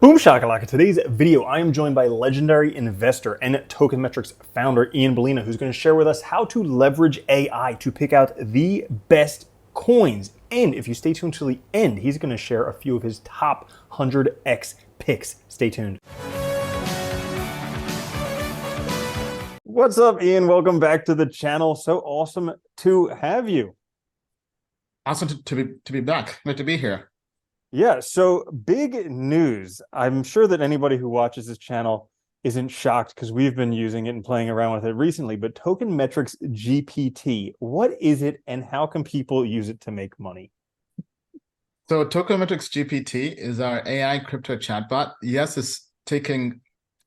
Boom shakalaka. Today's video, I am joined by legendary investor and Tokenmetrics founder Ian BALINA, who's going to share with us how to leverage AI to pick out the best coins. And if you stay tuned till the end, he's going to share a few of his top 100x picks. Stay tuned. What's up, Ian? Welcome back to the channel. So awesome to have you. Awesome to be back. Good to be here. Yeah, so big news. I'm sure that anybody who watches this channel isn't shocked because we've been using it and playing around with it recently, but Tokenmetrics GPT, what is it and how can people use it to make money? So Tokenmetrics GPT is our AI crypto chatbot. Yes, it's taking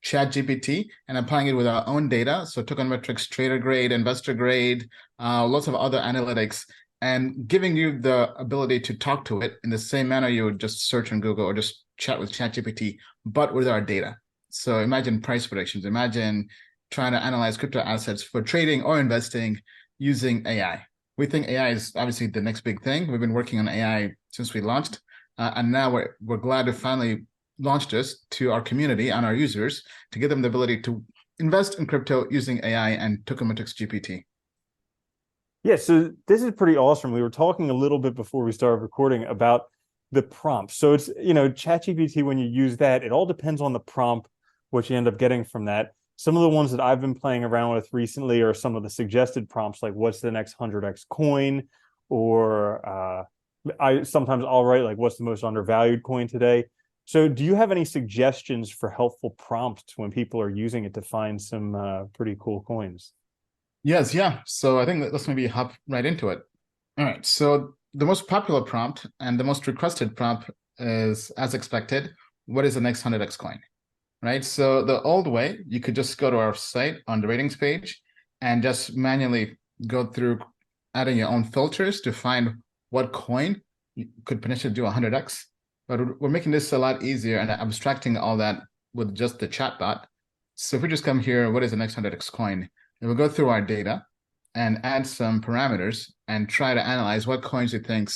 ChatGPT and applying it with our own data. So Tokenmetrics trader grade, investor grade, lots of other analytics, and giving you the ability to talk to it in the same manner you would just search on Google or just chat with ChatGPT, but with our data. So imagine price predictions. Imagine trying to analyze crypto assets for trading or investing using AI. We think AI is obviously the next big thing. We've been working on AI since we launched, and now we're glad to finally launch this to our community and our users to give them the ability to invest in crypto using AI and Tokenmetrics GPT. Yeah, so this is pretty awesome. We were talking a little bit before we started recording about the prompt. So it's, ChatGPT, when you use that, it all depends on the prompt, what you end up getting from that. Some of the ones that I've been playing around with recently are some of the suggested prompts, like what's the next 100x coin, or sometimes I'll write like what's the most undervalued coin today. So do you have any suggestions for helpful prompts when people are using it to find some pretty cool coins? Yes, yeah. So I think let's maybe hop right into it. All right. So the most popular prompt and the most requested prompt is, as expected, what is the next 100x coin? Right. So the old way, you could just go to our site on the ratings page and just manually go through adding your own filters to find what coin could potentially do 100x. But we're making this a lot easier and abstracting all that with just the chatbot. So if we just come here, what is the next 100x coin? And we'll go through our data and add some parameters and try to analyze what coins we think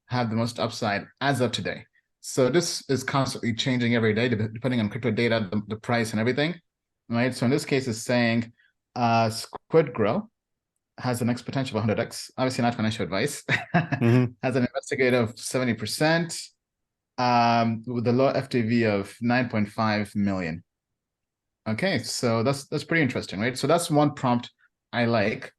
have the most upside as of today. So this is constantly changing every day, depending on crypto data, the price and everything, right? So in this case, it's saying Squid Grow has the next potential of 100x. Obviously not financial advice. Mm-hmm. Has an investigator of 70%, with a low FTV of 9.5 million. Okay, so that's pretty interesting, right? So that's one prompt I like.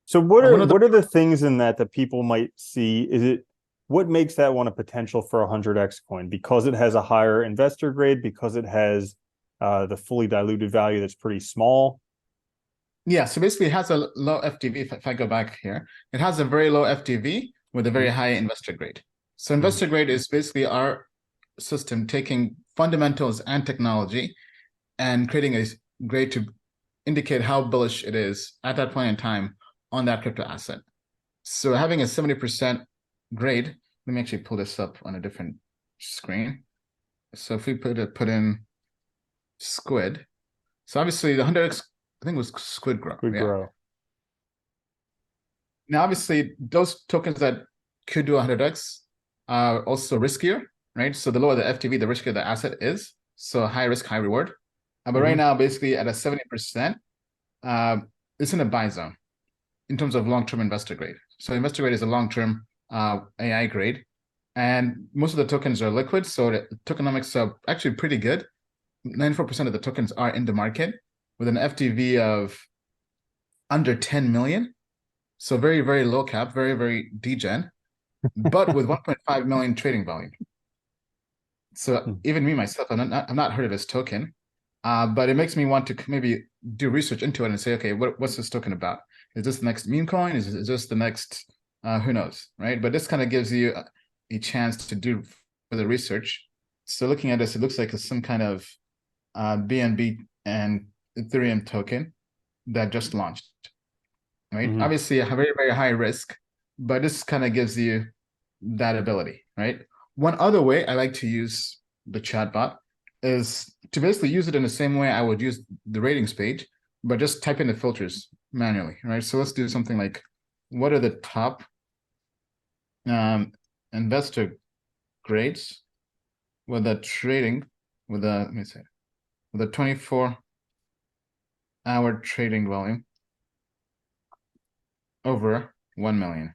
So what One are of the what are the things in that people might see? Is it what makes that one a potential for a 100x coin? Because it has a higher investor grade, because it has the fully diluted value that's pretty small. Yeah, so basically it has a low FTV. If I go back here, it has a very low FTV with a very high investor grade. So Mm-hmm. investor grade is basically our system taking fundamentals and technology and creating a grade to indicate how bullish it is at that point in time on that crypto asset. So having a 70% grade, let me actually pull this up on a different screen. So if we put in Squid, so obviously the 100x, I think it was Squid Grow. Would Yeah. grow. Now, obviously, those tokens that could do 100x are also riskier, right? So the lower the FTV, the riskier the asset is. So high risk, high reward. But right now, basically at a 70%, it's in a buy zone in terms of long-term investor grade. So investor grade is a long-term AI grade. And most of the tokens are liquid. So the tokenomics are actually pretty good. 94% of the tokens are in the market with an FTV of under 10 million. So very, very low cap, very, very degen, but with 1.5 million trading volume. So even me, myself, I've not heard of this token, but it makes me want to maybe do research into it and say, okay, what's this token about? Is this the next meme coin? Is this the next, who knows, right? But this kind of gives you a chance to do further research. So looking at this, it looks like it's some kind of BNB and Ethereum token that just launched, right? Mm-hmm. Obviously, a very, very high risk, but this kind of gives you that ability, right? One other way I like to use the chatbot is to basically use it in the same way I would use the ratings page, but just type in the filters manually, right? So let's do something like, what are the top investor grades with a trading with a, let me see, with a 24-hour trading volume over 1 million.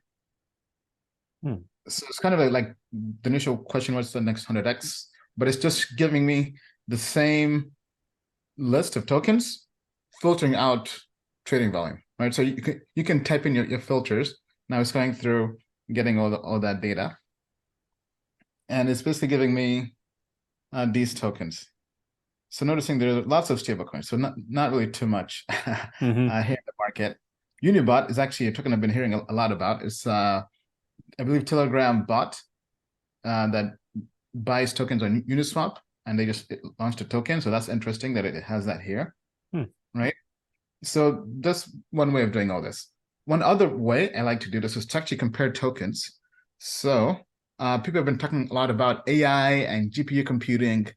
So it's kind of like the initial question, what's the next 100x? But it's just giving me the same list of tokens, filtering out trading volume, right? So you can type in your filters. Now it's going through getting all that data. And it's basically giving me these tokens. So noticing there are lots of stablecoins, so not really too much here in the market. Unibot is actually a token I've been hearing a lot about. It's I believe Telegram bot that buys tokens on Uniswap, and they just launched a token. So that's interesting that it has that here, right? So that's one way of doing all this. One other way I like to do this is to actually compare tokens. So people have been talking a lot about AI and GPU computing,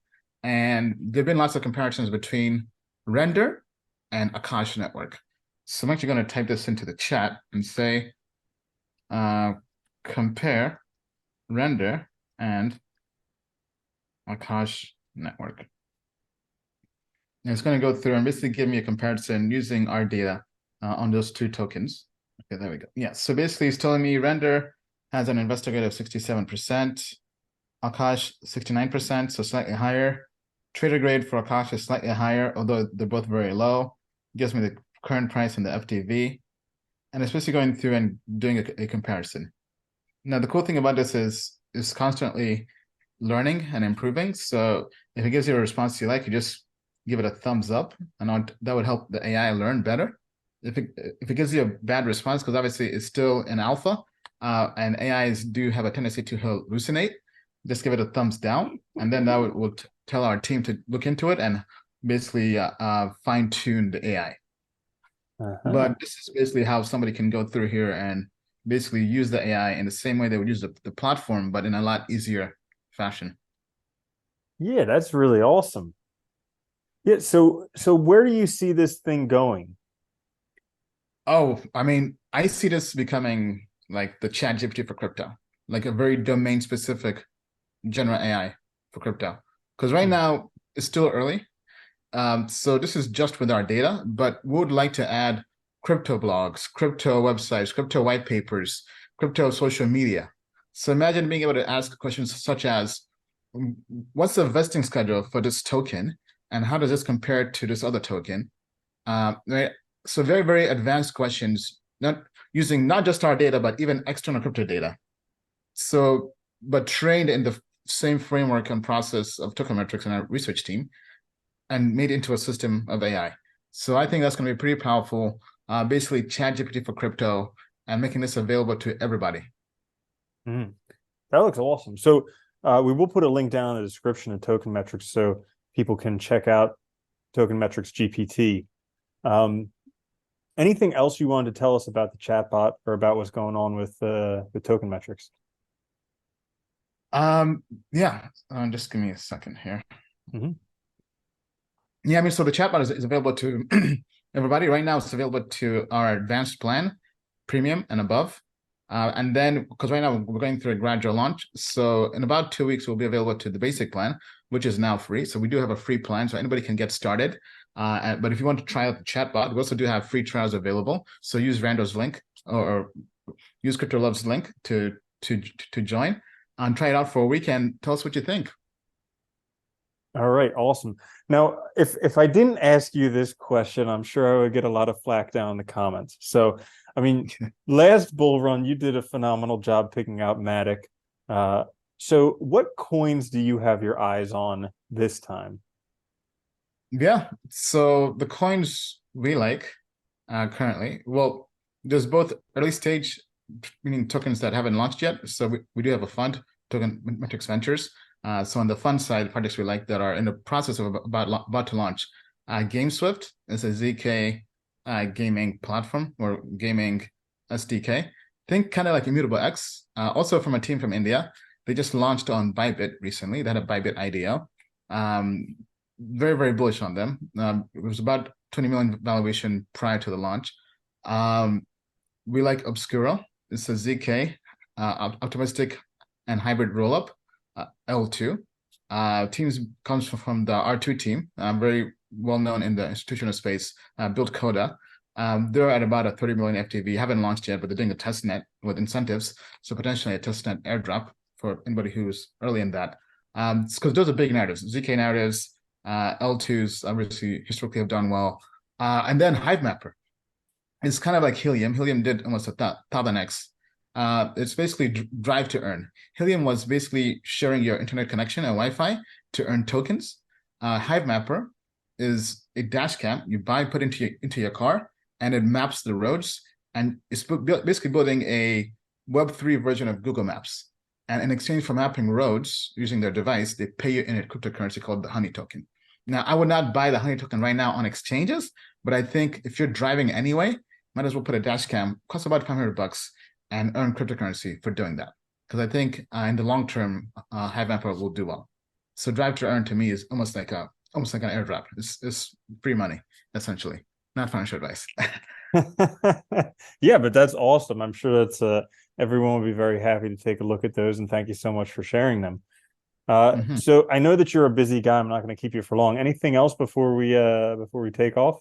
and there've been lots of comparisons between Render and Akash network. So I'm actually going to type this into the chat and say, compare Render and Akash network. And it's going to go through and basically give me a comparison using our data on those two tokens. Okay, there we go. Yeah, so basically it's telling me Render has an investor grade of 67%, Akash 69%, so slightly higher. Trader grade for Akash is slightly higher, although they're both very low. It gives me the current price and the FTV. And it's basically going through and doing a comparison. Now, the cool thing about this is it's constantly learning and improving. So if it gives you a response you like, you just give it a thumbs up, and that would help the AI learn better. If it gives you a bad response, because obviously it's still in alpha, and AIs do have a tendency to hallucinate, just give it a thumbs down, and then that will tell our team to look into it and basically fine-tune the AI. But this is basically how somebody can go through here and basically use the AI in the same way they would use the platform, but in a lot easier fashion. Yeah, that's really awesome. Yeah, so where do you see this thing going? Oh, I mean, I see this becoming like the ChatGPT for crypto, like a very domain-specific general AI for crypto. Because right now it's still early. So this is just with our data, but we would like to add crypto blogs, crypto websites, crypto white papers, crypto social media. So imagine being able to ask questions such as, what's the vesting schedule for this token? And how does this compare to this other token? Right? So very, very advanced questions, not using not just our data, but even external crypto data. So, but trained in the same framework and process of Tokenmetrics and our research team, and made into a system of AI. So I think that's going to be pretty powerful. Basically, ChatGPT for crypto, and making this available to everybody. That looks awesome. So we will put a link down in the description of Tokenmetrics so people can check out Tokenmetrics GPT. Anything else you wanted to tell us about the chatbot or about what's going on with Tokenmetrics? Yeah, just give me a second here. Yeah, I mean, so the chatbot is available to everybody. Right now, it's available to our advanced plan, premium and above. And then, because right now we're going through a gradual launch, so in about 2 weeks, we'll be available to the basic plan, which is now free. So we do have a free plan, so anybody can get started. But if you want to try out the chatbot, we also do have free trials available. So use Rando's link or use CryptoLove's link to join and try it out for a week and tell us what you think. All right, awesome. Now, if I didn't ask you this question, I'm sure I would get a lot of flack down in the comments. So, I mean, last bull run, you did a phenomenal job picking out Matic. So what coins do you have your eyes on this time? Yeah, so the coins we like currently, well, there's both early stage, meaning tokens that haven't launched yet. So we do have a fund, Tokenmetrics Ventures. So on the fund side, projects we like that are in the process of about to launch. GameSwift is a ZK gaming platform or gaming SDK. Think kind of like Immutable X. Also from a team from India. They just launched on Bybit recently. They had a Bybit IDO. Very, very bullish on them. It was about 20 million valuation prior to the launch. We like Obscuro. It's a ZK optimistic and hybrid rollup. L2. Teams comes from the R2 team, very well known in the institutional space, built Coda. They're at about a 30 million FTV, haven't launched yet, but they're doing a test net with incentives. So potentially a test net airdrop for anybody who's early in that. Because those are big narratives, ZK narratives, L2s obviously historically have done well. And then Hivemapper. It's kind of like Helium. Helium did almost 1,000x. It's basically drive to earn. Helium was basically sharing your internet connection and Wi-Fi to earn tokens. Hivemapper is a dash cam you buy, put into your car, and it maps the roads. And it's basically building a Web3 version of Google Maps. And in exchange for mapping roads using their device, they pay you in a cryptocurrency called the Honey token. Now, I would not buy the Honey token right now on exchanges, but I think if you're driving anyway, might as well put a dash cam, costs about $500, and earn cryptocurrency for doing that. Because I think in the long term, Hivemapper will do well. So drive to earn to me is almost like an airdrop. It's free money, essentially, not financial advice. Yeah, but that's awesome. I'm sure that's everyone will be very happy to take a look at those. And thank you so much for sharing them. So I know that you're a busy guy. I'm not going to keep you for long. Anything else before we take off?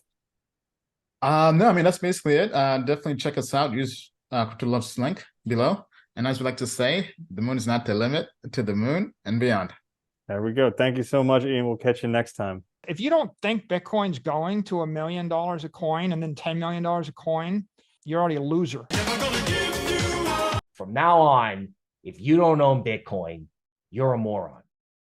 No, I mean, that's basically it. Definitely check us out. Use CryptoLove's link below. And as we like to say, the moon is not the limit to the moon and beyond. There we go. Thank you so much, Ian. We'll catch you next time. If you don't think Bitcoin's going to $1 million a coin and then $10 million a coin, you're already a loser. From now on, if you don't own Bitcoin, you're a moron.